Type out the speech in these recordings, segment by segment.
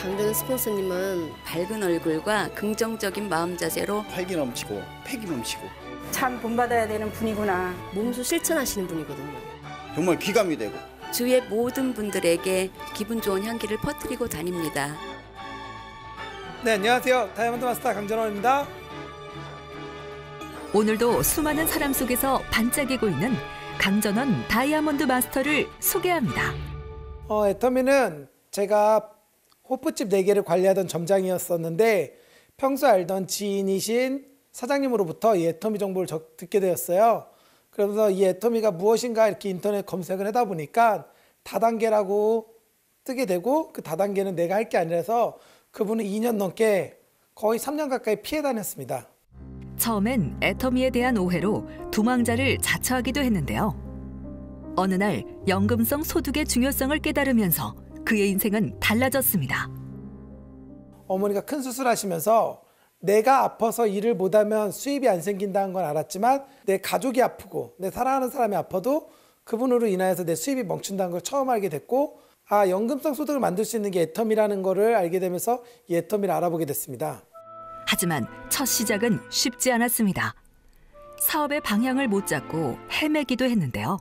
강전의 스폰서님은 밝은 얼굴과 긍정적인 마음 자세로 활기 넘치고 패기 넘치고 참 본받아야 되는 분이구나. 몸소 실천하시는 분이거든요. 정말 귀감이 되고 주위의 모든 분들에게 기분 좋은 향기를 퍼뜨리고 다닙니다. 네, 안녕하세요. 다이아몬드 마스터 강전원입니다. 오늘도 수많은 사람 속에서 반짝이고 있는 강전원 다이아몬드 마스터를 소개합니다. 애터미는 제가 호프집 4개를 관리하던 점장이었었는데 평소 알던 지인이신 사장님으로부터 이 애터미 정보를 듣게 되었어요. 그러면서 이 애터미가 무엇인가 이렇게 인터넷 검색을 하다 보니까 다단계라고 뜨게 되고, 그 다단계는 내가 할 게 아니라서 그분은 2년 넘게 거의 3년 가까이 피해 다녔습니다. 처음엔 애터미에 대한 오해로 도망자를 자처하기도 했는데요. 어느 날 연금성 소득의 중요성을 깨달으면서 그의 인생은 달라졌습니다. 어머니가 큰 수술하시면서 내가 아파서 일을 못하면 수입이 안 생긴다는 건 알았지만 내 가족이 아프고 내 사랑하는 사람이 아파도 그분으로 인하여서 내 수입이 멈춘다는 걸 처음 알게 됐고, 연금성 소득을 만들 수 있는 게 애터미라는 거를 알게 되면서 이 애터미를 알아보게 됐습니다. 하지만 첫 시작은 쉽지 않았습니다. 사업의 방향을 못 잡고 헤매기도 했는데요.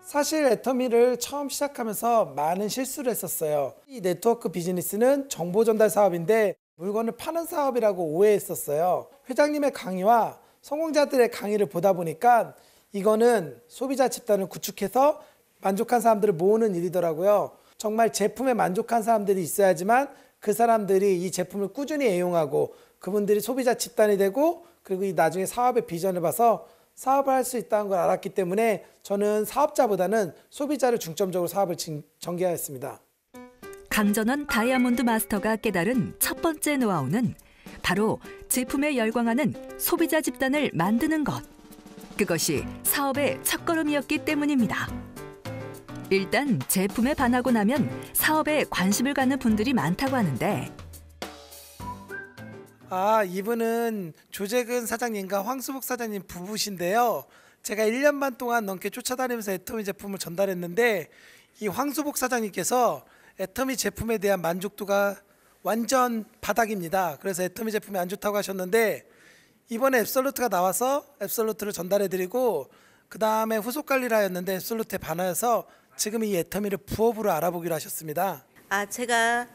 사실 애터미를 처음 시작하면서 많은 실수를 했었어요. 이 네트워크 비즈니스는 정보 전달 사업인데 물건을 파는 사업이라고 오해했었어요. 회장님의 강의와 성공자들의 강의를 보다 보니까 이거는 소비자 집단을 구축해서 만족한 사람들을 모으는 일이더라고요. 정말 제품에 만족한 사람들이 있어야지만 그 사람들이 이 제품을 꾸준히 애용하고 그분들이 소비자 집단이 되고, 그리고 나중에 사업의 비전을 봐서 사업을 할 수 있다는 걸 알았기 때문에 저는 사업자보다는 소비자를 중점적으로 사업을 전개하였습니다. 강전원 다이아몬드 마스터가 깨달은 첫 번째 노하우는 바로 제품에 열광하는 소비자 집단을 만드는 것. 그것이 사업의 첫걸음이었기 때문입니다. 일단 제품에 반하고 나면 사업에 관심을 갖는 분들이 많다고 하는데, 이분은 조재근 사장님과 황수복 사장님 부부신데요. 제가 1년 반 동안 넘게 쫓아다니면서 애터미 제품을 전달했는데 이 황수복 사장님께서 애터미 제품에 대한 만족도가 완전 바닥입니다. 그래서 애터미 제품이 안 좋다고 하셨는데 이번에 앱솔루트가 나와서 앱솔루트를 전달해드리고 그 다음에 후속 관리를 하였는데 앱솔루트에 반하여서 지금 이 애터미를 부업으로 알아보기로 하셨습니다. 제가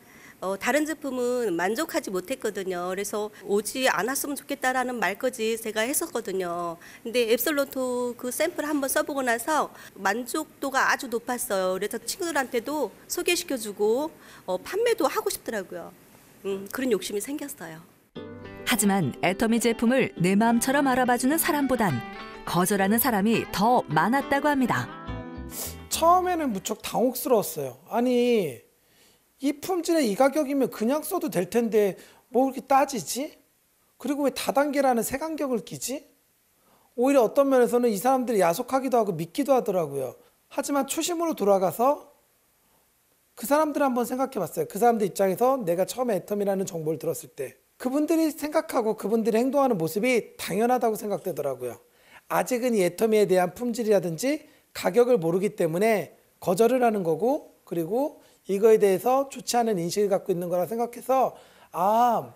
다른 제품은 만족하지 못했거든요. 그래서 오지 않았으면 좋겠다라는 말까지 제가 했었거든요. 근데 앱솔루트 그 샘플 한번 써보고 나서 만족도가 아주 높았어요. 그래서 친구들한테도 소개시켜주고 판매도 하고 싶더라고요. 그런 욕심이 생겼어요. 하지만 애터미 제품을 내 마음처럼 알아봐주는 사람보단 거절하는 사람이 더 많았다고 합니다. 처음에는 무척 당혹스러웠어요. 아니, 이 품질에 이 가격이면 그냥 써도 될 텐데 뭐 그렇게 따지지? 그리고 왜 다단계라는 색안경을 끼지? 오히려 어떤 면에서는 이 사람들이 야속하기도 하고 믿기도 하더라고요. 하지만 초심으로 돌아가서 그 사람들 한번 생각해 봤어요. 그 사람들 입장에서 내가 처음에 애터미라는 정보를 들었을 때 그분들이 생각하고 그분들이 행동하는 모습이 당연하다고 생각되더라고요. 아직은 이 애터미에 대한 품질이라든지 가격을 모르기 때문에 거절을 하는 거고, 그리고 이거에 대해서 좋지 않은 인식을 갖고 있는 거라 생각해서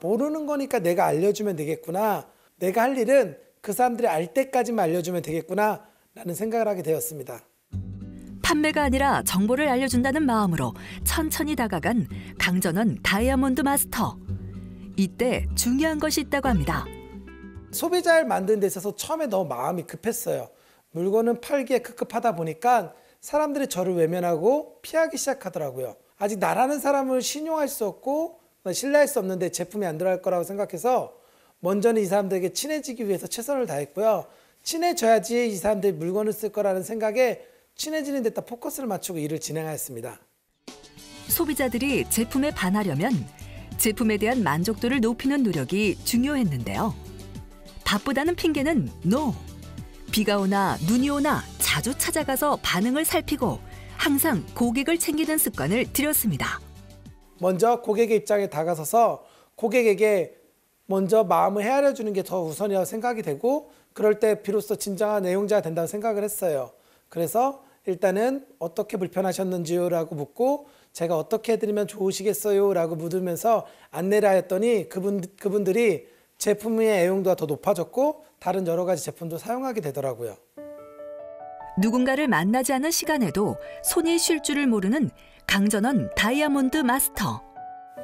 모르는 거니까 내가 알려주면 되겠구나. 내가 할 일은 그 사람들이 알 때까지만 알려주면 되겠구나 라는 생각을 하게 되었습니다. 판매가 아니라 정보를 알려준다는 마음으로 천천히 다가간 강전원 다이아몬드 마스터. 이때 중요한 것이 있다고 합니다. 소비자를 만드는 데 있어서 처음에 너무 마음이 급했어요. 물건은 팔기에 급급하다 보니까 사람들이 저를 외면하고 피하기 시작하더라고요. 아직 나라는 사람을 신용할 수 없고 신뢰할 수 없는데 제품이 안 들어갈 거라고 생각해서 먼저는 이 사람들에게 친해지기 위해서 최선을 다했고요. 친해져야지 이 사람들이 물건을 쓸 거라는 생각에 친해지는 데다 포커스를 맞추고 일을 진행하였습니다. 소비자들이 제품에 반하려면 제품에 대한 만족도를 높이는 노력이 중요했는데요. 바쁘다는 핑계는 NO! 비가 오나 눈이 오나 자주 찾아가서 반응을 살피고 항상 고객을 챙기는 습관을 들였습니다. 먼저 고객의 입장에 다가서서 고객에게 먼저 마음을 헤아려주는 게 더 우선이라고 생각이 되고, 그럴 때 비로소 진정한 애용자가 된다고 생각을 했어요. 그래서 일단은 어떻게 불편하셨는지요? 라고 묻고 제가 어떻게 해드리면 좋으시겠어요? 라고 묻으면서 안내를 하였더니 그분들이 제품의 애용도가 더 높아졌고 다른 여러 가지 제품도 사용하게 되더라고요. 누군가를 만나지 않은 시간에도 손이 쉴 줄을 모르는 강전원 다이아몬드 마스터.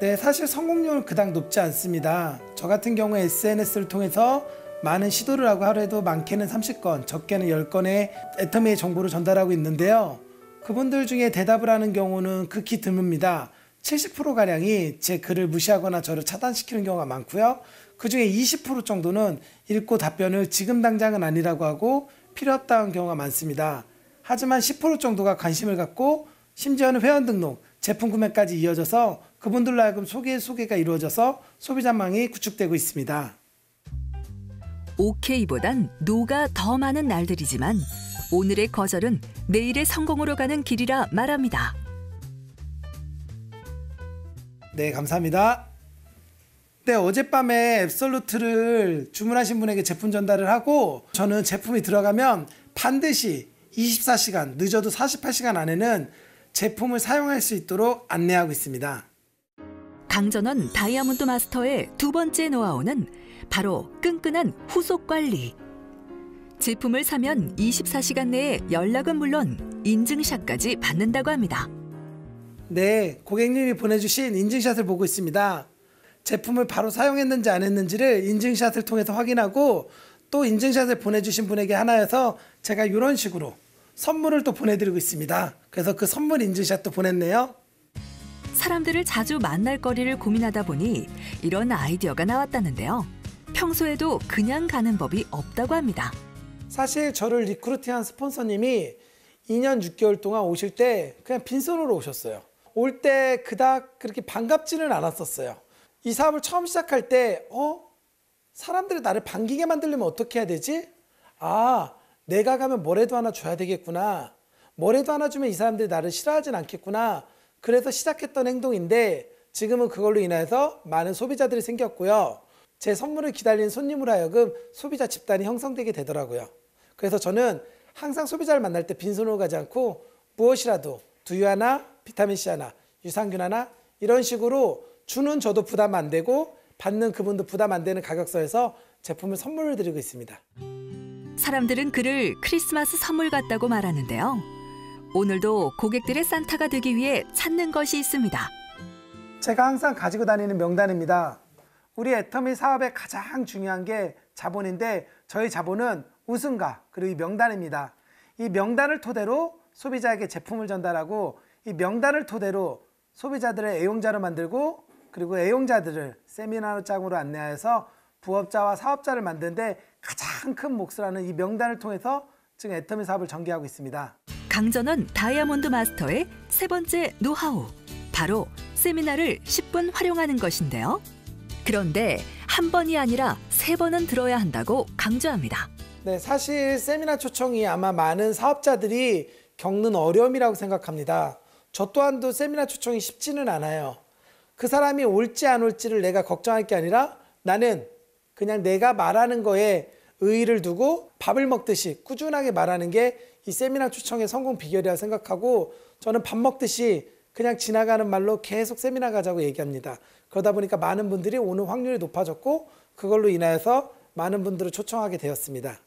네, 사실 성공률은 그닥 높지 않습니다. 저 같은 경우에 SNS를 통해서 많은 시도를 하고 하루에도 많게는 30건, 적게는 10건의 애터미의 정보를 전달하고 있는데요. 그분들 중에 대답을 하는 경우는 극히 드뭅니다. 70%가량이 제 글을 무시하거나 저를 차단시키는 경우가 많고요. 그중에 20% 정도는 읽고 답변을 지금 당장은 아니라고 하고 필요 없다는 경우가 많습니다. 하지만 10% 정도가 관심을 갖고 심지어는 회원 등록, 제품 구매까지 이어져서 그분들로 하여금 소개가 이루어져서 소비자망이 구축되고 있습니다. 오케이보단 노가 더 많은 날들이지만 오늘의 거절은 내일의 성공으로 가는 길이라 말합니다. 네, 감사합니다. 네, 어젯밤에 앱솔루트를 주문하신 분에게 제품 전달을 하고 저는 제품이 들어가면 반드시 24시간, 늦어도 48시간 안에는 제품을 사용할 수 있도록 안내하고 있습니다. 강전원 다이아몬드 마스터의 두 번째 노하우는 바로 끈끈한 후속 관리. 제품을 사면 24시간 내에 연락은 물론 인증샷까지 받는다고 합니다. 네, 고객님이 보내주신 인증샷을 보고 있습니다. 제품을 바로 사용했는지 안 했는지를 인증샷을 통해서 확인하고 또 인증샷을 보내주신 분에게 하나여서 제가 이런 식으로 선물을 또 보내드리고 있습니다. 그래서 그 선물 인증샷도 보냈네요. 사람들을 자주 만날 거리를 고민하다 보니 이런 아이디어가 나왔다는데요. 평소에도 그냥 가는 법이 없다고 합니다. 사실 저를 리크루팅한 스폰서님이 2년 6개월 동안 오실 때 그냥 빈손으로 오셨어요. 올 때 그닥 그렇게 반갑지는 않았었어요. 이 사업을 처음 시작할 때 사람들이 나를 반기게 만들려면 어떻게 해야 되지? 아, 내가 가면 뭐라도 하나 줘야 되겠구나. 뭐라도 하나 주면 이 사람들이 나를 싫어하진 않겠구나. 그래서 시작했던 행동인데 지금은 그걸로 인해서 많은 소비자들이 생겼고요. 제 선물을 기다리는 손님으로 하여금 소비자 집단이 형성되게 되더라고요. 그래서 저는 항상 소비자를 만날 때 빈손으로 가지 않고 무엇이라도 두유 하나, 비타민C 하나, 유산균 하나 이런 식으로 주는 저도 부담 안 되고 받는 그분도 부담 안 되는 가격선에서 제품을 선물을 드리고 있습니다. 사람들은 그를 크리스마스 선물 같다고 말하는데요. 오늘도 고객들의 산타가 되기 위해 찾는 것이 있습니다. 제가 항상 가지고 다니는 명단입니다. 우리 애터미 사업의 가장 중요한 게 자본인데 저희 자본은 우승가 그리고 이 명단입니다. 이 명단을 토대로 소비자에게 제품을 전달하고 이 명단을 토대로 소비자들의 애용자를 만들고 그리고 애용자들을 세미나로 짱으로 안내하여서 부업자와 사업자를 만드는데 가장 큰 몫을 하는 이 명단을 통해서 지금 애터미 사업을 전개하고 있습니다. 강전원 다이아몬드 마스터의 세 번째 노하우, 바로 세미나를 10분 활용하는 것인데요. 그런데 한 번이 아니라 3번은 들어야 한다고 강조합니다. 네, 사실 세미나 초청이 아마 많은 사업자들이 겪는 어려움이라고 생각합니다. 저 또한도 세미나 초청이 쉽지는 않아요. 그 사람이 올지 안 올지를 내가 걱정할 게 아니라 나는 그냥 내가 말하는 거에 의의를 두고 밥을 먹듯이 꾸준하게 말하는 게 이 세미나 초청의 성공 비결이라고 생각하고 저는 밥 먹듯이 그냥 지나가는 말로 계속 세미나 가자고 얘기합니다. 그러다 보니까 많은 분들이 오는 확률이 높아졌고 그걸로 인하여서 많은 분들을 초청하게 되었습니다.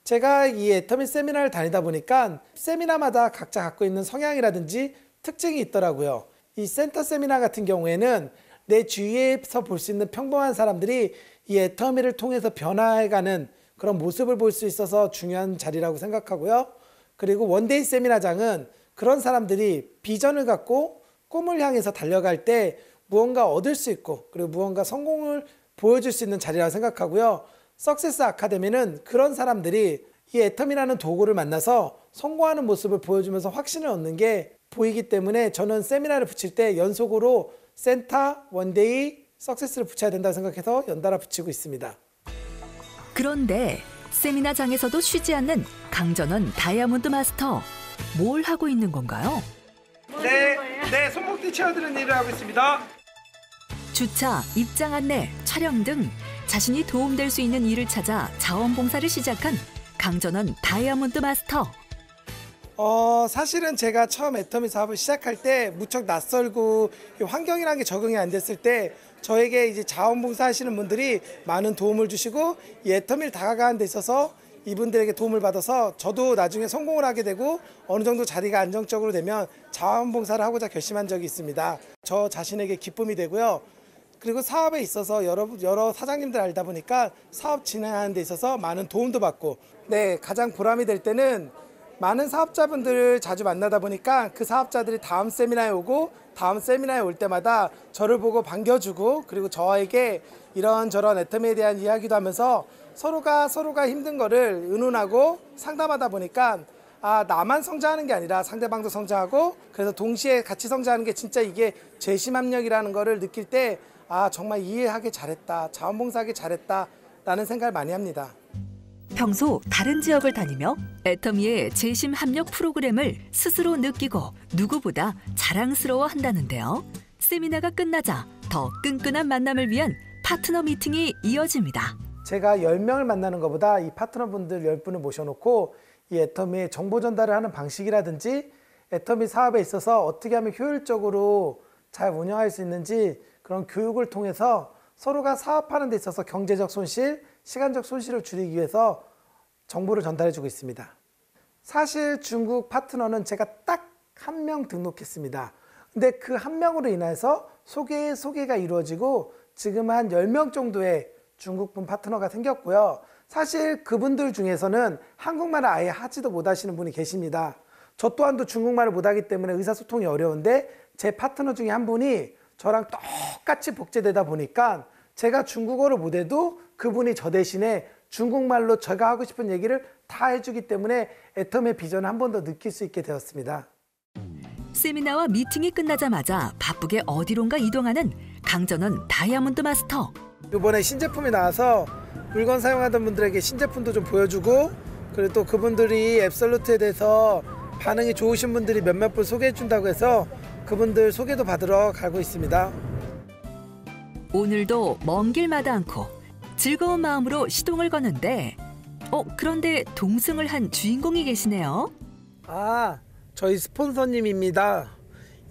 제가 이 애터미 세미나를 다니다 보니까 세미나마다 각자 갖고 있는 성향이라든지 특징이 있더라고요. 이 센터 세미나 같은 경우에는 내 주위에서 볼 수 있는 평범한 사람들이 이 애터미를 통해서 변화해가는 그런 모습을 볼 수 있어서 중요한 자리라고 생각하고요. 그리고 원데이 세미나장은 그런 사람들이 비전을 갖고 꿈을 향해서 달려갈 때 무언가 얻을 수 있고 그리고 무언가 성공을 보여줄 수 있는 자리라고 생각하고요. 석세스 아카데미는 그런 사람들이 이 애터미라는 도구를 만나서 성공하는 모습을 보여주면서 확신을 얻는 게 보이기 때문에 저는 세미나를 붙일 때 연속으로 센터, 원데이, 석세스를 붙여야 된다고 생각해서 연달아 붙이고 있습니다. 그런데 세미나장에서도 쉬지 않는 강전원 다이아몬드 마스터. 뭘 하고 있는 건가요? 네, 손목뒤 채워드리는 일을 하고 있습니다. 주차, 입장 안내, 촬영 등 자신이 도움될 수 있는 일을 찾아 자원봉사를 시작한 강전원 다이아몬드 마스터. 사실은 제가 처음 애터미 사업을 시작할 때 무척 낯설고 환경이라는 게 적응이 안 됐을 때 저에게 이제 자원봉사 하시는 분들이 많은 도움을 주시고 이 애터미를 다가가는 데 있어서 이분들에게 도움을 받아서 저도 나중에 성공을 하게 되고 어느 정도 자리가 안정적으로 되면 자원봉사를 하고자 결심한 적이 있습니다. 저 자신에게 기쁨이 되고요. 그리고 사업에 있어서 여러 사장님들 알다 보니까 사업 진행하는 데 있어서 많은 도움도 받고 가장 보람이 될 때는 많은 사업자분들을 자주 만나다 보니까 그 사업자들이 다음 세미나에 오고 다음 세미나에 올 때마다 저를 보고 반겨주고 그리고 저에게 이런저런 애터미에 대한 이야기도 하면서 서로가 힘든 거를 의논하고 상담하다 보니까 나만 성장하는 게 아니라 상대방도 성장하고 그래서 동시에 같이 성장하는 게 진짜 이게 재심합력이라는 거를 느낄 때 정말 이해하기 잘했다, 자원봉사하기 잘했다 라는 생각을 많이 합니다. 평소 다른 지역을 다니며 애터미의 재심 합력 프로그램을 스스로 느끼고 누구보다 자랑스러워 한다는데요. 세미나가 끝나자 더 끈끈한 만남을 위한 파트너 미팅이 이어집니다. 제가 10명을 만나는 것보다 이 파트너분들 10분을 모셔놓고 이 애터미의 정보 전달을 하는 방식이라든지 애터미 사업에 있어서 어떻게 하면 효율적으로 잘 운영할 수 있는지 그런 교육을 통해서 서로가 사업하는 데 있어서 경제적 손실, 시간적 손실을 줄이기 위해서 정보를 전달해주고 있습니다. 사실 중국 파트너는 제가 딱 1명 등록했습니다. 근데 그 1명으로 인해서 소개가 이루어지고 지금 한 10명 정도의 중국분 파트너가 생겼고요. 사실 그분들 중에서는 한국말을 아예 하지도 못하시는 분이 계십니다. 저 또한도 중국말을 못하기 때문에 의사소통이 어려운데 제 파트너 중에 한 분이 저랑 똑같이 복제되다 보니까 제가 중국어를 못해도 그분이 저 대신에 중국말로 제가 하고 싶은 얘기를 다 해주기 때문에 애터미의 비전을 한 번 더 느낄 수 있게 되었습니다. 세미나와 미팅이 끝나자마자 바쁘게 어디론가 이동하는 강전원 다이아몬드 마스터. 이번에 신제품이 나와서 물건 사용하던 분들에게 신제품도 좀 보여주고 그리고 또 그분들이 앱솔루트에 대해서 반응이 좋으신 분들이 몇몇 분 소개해 준다고 해서 그분들 소개도 받으러 가고 있습니다. 오늘도 먼 길마다 않고 즐거운 마음으로 시동을 거는데 그런데 동승을 한 주인공이 계시네요. 저희 스폰서님입니다.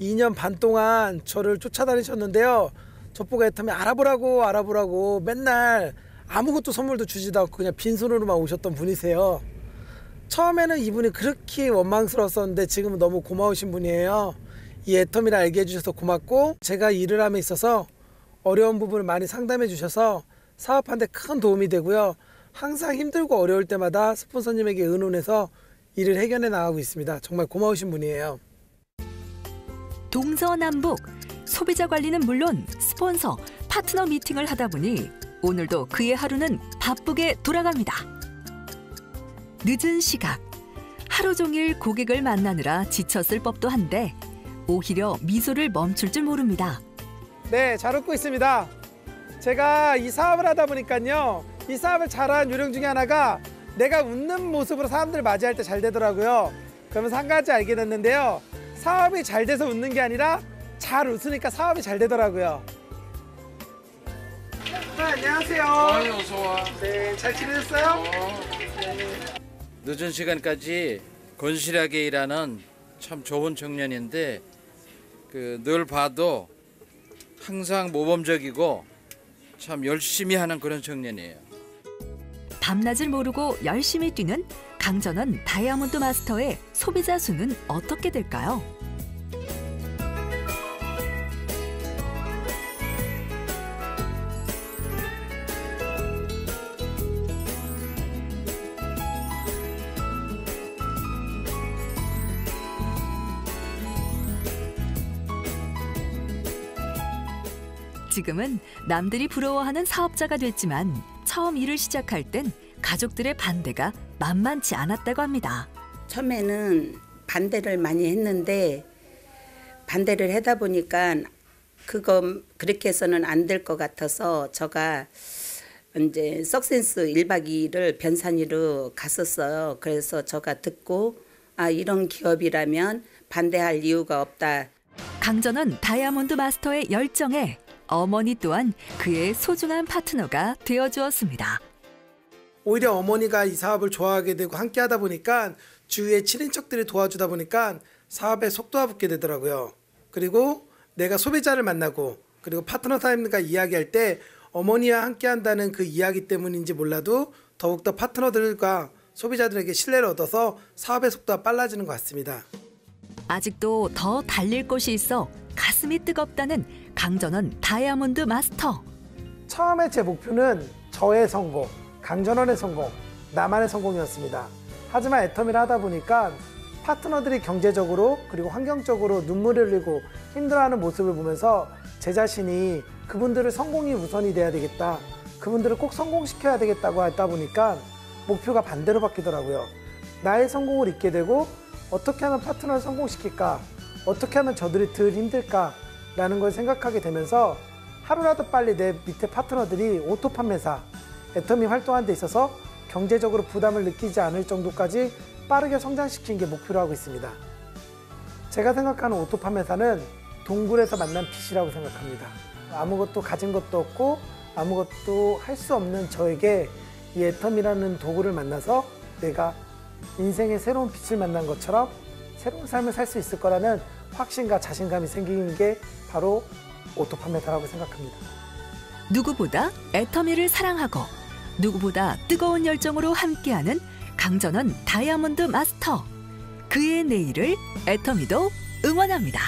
2년 반 동안 저를 쫓아다니셨는데요. 저보고 애터미 알아보라고 맨날 아무것도 선물도 주지도 않고 그냥 빈손으로만 오셨던 분이세요. 처음에는 이분이 그렇게 원망스러웠었는데 지금은 너무 고마우신 분이에요. 이 애터미를 알게 해주셔서 고맙고 제가 일을 함에 있어서 어려운 부분을 많이 상담해 주셔서 사업하는 데 큰 도움이 되고요. 항상 힘들고 어려울 때마다 스폰서님에게 의논해서 일을 해결해 나가고 있습니다. 정말 고마우신 분이에요. 동서남북 소비자 관리는 물론 스폰서, 파트너 미팅을 하다 보니 오늘도 그의 하루는 바쁘게 돌아갑니다. 늦은 시각, 하루 종일 고객을 만나느라 지쳤을 법도 한데 오히려 미소를 멈출 줄 모릅니다. 네, 잘 웃고 있습니다. 제가 이 사업을 하다 보니까요. 이 사업을 잘하는 요령 중에 하나가 내가 웃는 모습으로 사람들을 맞이할 때 잘 되더라고요. 그러면서 한 가지 알게 됐는데요. 사업이 잘 돼서 웃는 게 아니라 잘 웃으니까 사업이 잘 되더라고요. 네, 안녕하세요. 어서 와. 네, 잘 지내셨어요? 늦은 시간까지 건실하게 일하는 참 좋은 청년인데 늘 봐도 항상 모범적이고 참 열심히 하는 그런 청년이에요. 밤낮을 모르고 열심히 뛰는 강전원 다이아몬드 마스터의 소비자 수는 어떻게 될까요? 지금은 남들이 부러워하는 사업자가 됐지만 처음 일을 시작할 땐 가족들의 반대가 만만치 않았다고 합니다. 처음에는 반대를 많이 했는데 반대를 하다 보니까 그거 그렇게 해서는 안 될 것 같아서 제가 이제 석센스 1박 2일을 변산이로 갔었어요. 그래서 제가 듣고 이런 기업이라면 반대할 이유가 없다. 강전원 다이아몬드 마스터의 열정에 어머니 또한 그의 소중한 파트너가 되어주었습니다. 오히려 어머니가 이 사업을 좋아하게 되고 함께 하다 보니까 주위의 친인척들이 도와주다 보니까 사업에 속도가 붙게 되더라고요. 그리고 내가 소비자를 만나고 그리고 파트너 사장님과 이야기할 때 어머니와 함께 한다는 그 이야기 때문인지 몰라도 더욱더 파트너들과 소비자들에게 신뢰를 얻어서 사업의 속도가 빨라지는 것 같습니다. 아직도 더 달릴 곳이 있어 가슴이 뜨겁다는 강전원 다이아몬드 마스터. 처음에 제 목표는 저의 성공, 강전원의 성공, 나만의 성공이었습니다. 하지만 애터미를 하다 보니까 파트너들이 경제적으로 그리고 환경적으로 눈물을 흘리고 힘들어하는 모습을 보면서 제 자신이 그분들의 성공이 우선이 돼야 되겠다. 그분들을 꼭 성공시켜야 되겠다고 하다 보니까 목표가 반대로 바뀌더라고요. 나의 성공을 잊게 되고 어떻게 하면 파트너를 성공시킬까? 어떻게 하면 저들이 덜 힘들까? 라는 걸 생각하게 되면서 하루라도 빨리 내 밑에 파트너들이 오토 판매사, 애터미 활동하는 데 있어서 경제적으로 부담을 느끼지 않을 정도까지 빠르게 성장시키는 게 목표로 하고 있습니다. 제가 생각하는 오토 판매사는 동굴에서 만난 빛이라고 생각합니다. 아무것도 가진 것도 없고 아무것도 할 수 없는 저에게 이 애터미라는 도구를 만나서 내가 인생의 새로운 빛을 만난 것처럼 새로운 삶을 살 수 있을 거라는 확신과 자신감이 생기는 게 바로 오토 판매사라고 생각합니다. 누구보다 애터미를 사랑하고 누구보다 뜨거운 열정으로 함께하는 강전원 다이아몬드 마스터. 그의 내일을 애터미도 응원합니다.